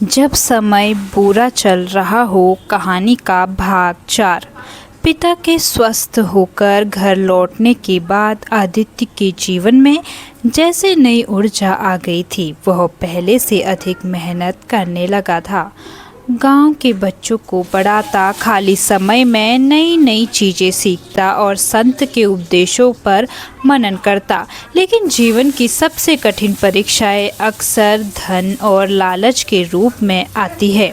जब समय बुरा चल रहा हो। कहानी का भाग 4। पिता के स्वस्थ होकर घर लौटने के बाद आदित्य के जीवन में जैसे नई ऊर्जा आ गई थी। वह पहले से अधिक मेहनत करने लगा था। गांव के बच्चों को पढ़ाता, खाली समय में नई नई चीज़ें सीखता और संत के उपदेशों पर मनन करता। लेकिन जीवन की सबसे कठिन परीक्षाएं अक्सर धन और लालच के रूप में आती है।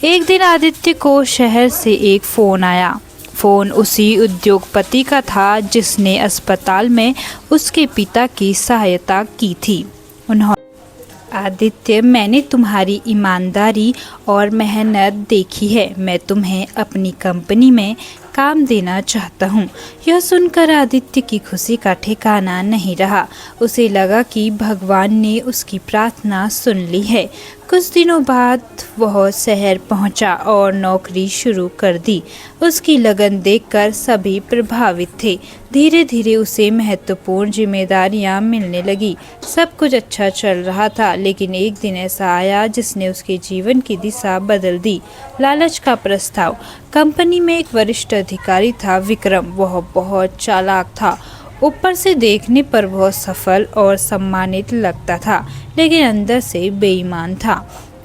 एक दिन आदित्य को शहर से एक फ़ोन आया। फ़ोन उसी उद्योगपति का था जिसने अस्पताल में उसके पिता की सहायता की थी। आदित्य, मैंने तुम्हारी ईमानदारी और मेहनत देखी है। मैं तुम्हें अपनी कंपनी में काम देना चाहता हूँ। यह सुनकर आदित्य की खुशी का ठिकाना नहीं रहा। उसे लगा कि भगवान ने उसकी प्रार्थना सुन ली है। कुछ दिनों बाद वह शहर पहुंचा और नौकरी शुरू कर दी। उसकी लगन देखकर सभी प्रभावित थे। धीरे धीरे उसे महत्वपूर्ण जिम्मेदारियां मिलने लगी। सब कुछ अच्छा चल रहा था, लेकिन एक दिन ऐसा आया जिसने उसके जीवन की दिशा बदल दी। लालच का प्रस्ताव। कंपनी में एक वरिष्ठ अधिकारी था, विक्रम। वह बहुत चालाक था। ऊपर से देखने पर वह सफल और सम्मानित लगता था, लेकिन अंदर से बेईमान था।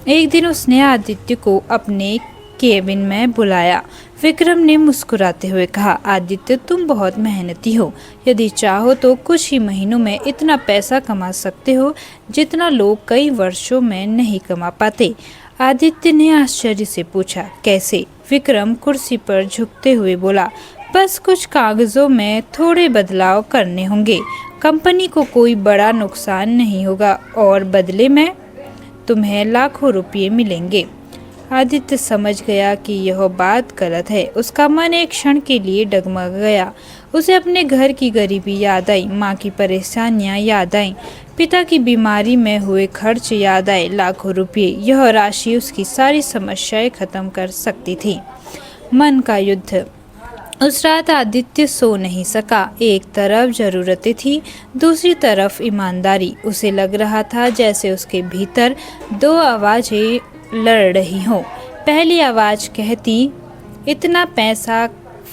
एक दिन उसने आदित्य को अपने केबिन में बुलाया। विक्रम ने मुस्कुराते हुए कहा, आदित्य, तुम बहुत मेहनती हो। यदि चाहो तो कुछ ही महीनों में इतना पैसा कमा सकते हो जितना लोग कई वर्षों में नहीं कमा पाते। आदित्य ने आश्चर्य से पूछा, कैसे? विक्रम कुर्सी पर झुकते हुए बोला, बस कुछ कागजों में थोड़े बदलाव करने होंगे। कंपनी को कोई बड़ा नुकसान नहीं होगा और बदले में तुम्हें लाखों रुपये मिलेंगे। आदित्य समझ गया कि यह बात गलत है। उसका मन एक क्षण के लिए डगमग गया। उसे अपने घर की गरीबी याद आई, माँ की परेशानियाँ याद आईं, पिता की बीमारी में हुए खर्च याद आए। लाखों रुपये, यह राशि उसकी सारी समस्याएं खत्म कर सकती थी। मन का युद्ध। उस रात आदित्य सो नहीं सका। एक तरफ जरूरतें थी, दूसरी तरफ ईमानदारी। उसे लग रहा था जैसे उसके भीतर दो आवाज़ें लड़ रही हों। पहली आवाज़ कहती, इतना पैसा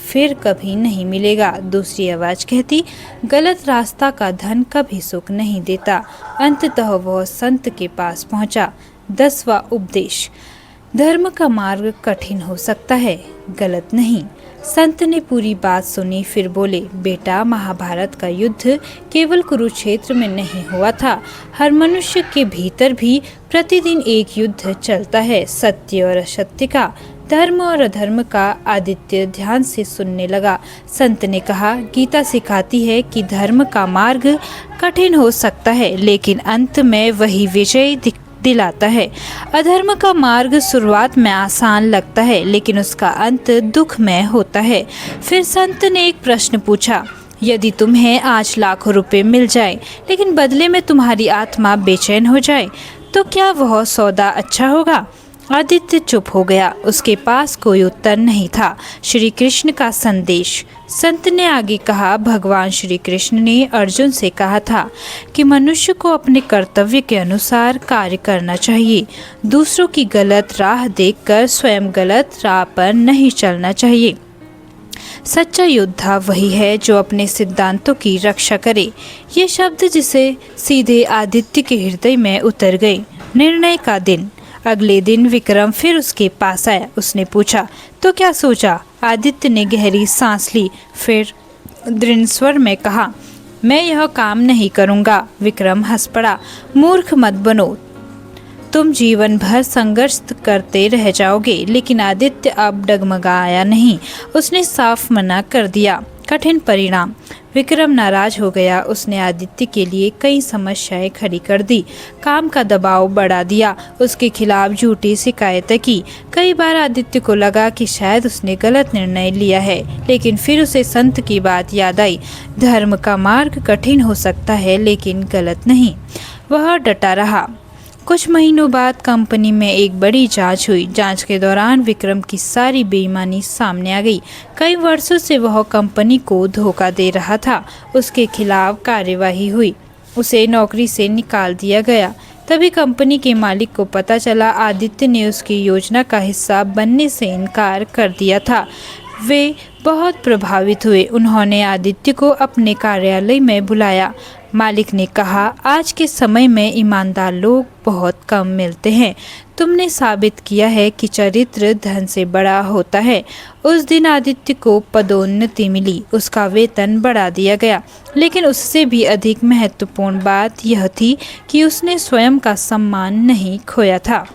फिर कभी नहीं मिलेगा। दूसरी आवाज़ कहती, गलत रास्ता का धन कभी सुख नहीं देता। अंततः वह संत के पास पहुंचा। 10वां उपदेश। धर्म का मार्ग कठिन हो सकता है, गलत नहीं। संत ने पूरी बात सुनी, फिर बोले, बेटा, महाभारत का युद्ध केवल कुरुक्षेत्र में नहीं हुआ था। हर मनुष्य के भीतर भी प्रतिदिन एक युद्ध चलता है, सत्य और असत्य का, धर्म और अधर्म का। आदित्य ध्यान से सुनने लगा। संत ने कहा, गीता सिखाती है कि धर्म का मार्ग कठिन हो सकता है, लेकिन अंत में वही विजय दिलाता है। अधर्म का मार्ग शुरुआत में आसान लगता है, लेकिन उसका अंत दुखमय होता है। फिर संत ने एक प्रश्न पूछा, यदि तुम्हें आज लाखों रुपए मिल जाए, लेकिन बदले में तुम्हारी आत्मा बेचैन हो जाए, तो क्या वह सौदा अच्छा होगा? आदित्य चुप हो गया। उसके पास कोई उत्तर नहीं था। श्री कृष्ण का संदेश। संत ने आगे कहा, भगवान श्री कृष्ण ने अर्जुन से कहा था कि मनुष्य को अपने कर्तव्य के अनुसार कार्य करना चाहिए। दूसरों की गलत राह देखकर स्वयं गलत राह पर नहीं चलना चाहिए। सच्चा योद्धा वही है जो अपने सिद्धांतों की रक्षा करे। ये शब्द जिसे सीधे आदित्य के हृदय में उतर गए। निर्णय का दिन। अगले दिन विक्रम फिर उसके पास आया। उसने पूछा, तो क्या सोचा? आदित्य ने गहरी सांस ली, फिर दृढ़ स्वर में कहा, मैं यह काम नहीं करूँगा। विक्रम हंस पड़ा, मूर्ख मत बनो, तुम जीवन भर संघर्ष करते रह जाओगे। लेकिन आदित्य अब डगमगाया नहीं। उसने साफ मना कर दिया। कठिन परिणाम। विक्रम नाराज हो गया। उसने आदित्य के लिए कई समस्याएं खड़ी कर दी। काम का दबाव बढ़ा दिया, उसके खिलाफ झूठी शिकायतें की। कई बार आदित्य को लगा कि शायद उसने गलत निर्णय लिया है, लेकिन फिर उसे संत की बात याद आई, धर्म का मार्ग कठिन हो सकता है, लेकिन गलत नहीं। वह डटा रहा। कुछ महीनों बाद कंपनी में एक बड़ी जांच हुई। जांच के दौरान विक्रम की सारी बेईमानी सामने आ गई। कई वर्षों से वह कंपनी को धोखा दे रहा था। उसके खिलाफ कार्यवाही हुई। उसे नौकरी से निकाल दिया गया। तभी कंपनी के मालिक को पता चला आदित्य ने उसकी योजना का हिस्सा बनने से इनकार कर दिया था। वे बहुत प्रभावित हुए। उन्होंने आदित्य को अपने कार्यालय में बुलाया। मालिक ने कहा, आज के समय में ईमानदार लोग बहुत कम मिलते हैं। तुमने साबित किया है कि चरित्र धन से बड़ा होता है। उस दिन आदित्य को पदोन्नति मिली, उसका वेतन बढ़ा दिया गया, लेकिन उससे भी अधिक महत्वपूर्ण बात यह थी कि उसने स्वयं का सम्मान नहीं खोया था।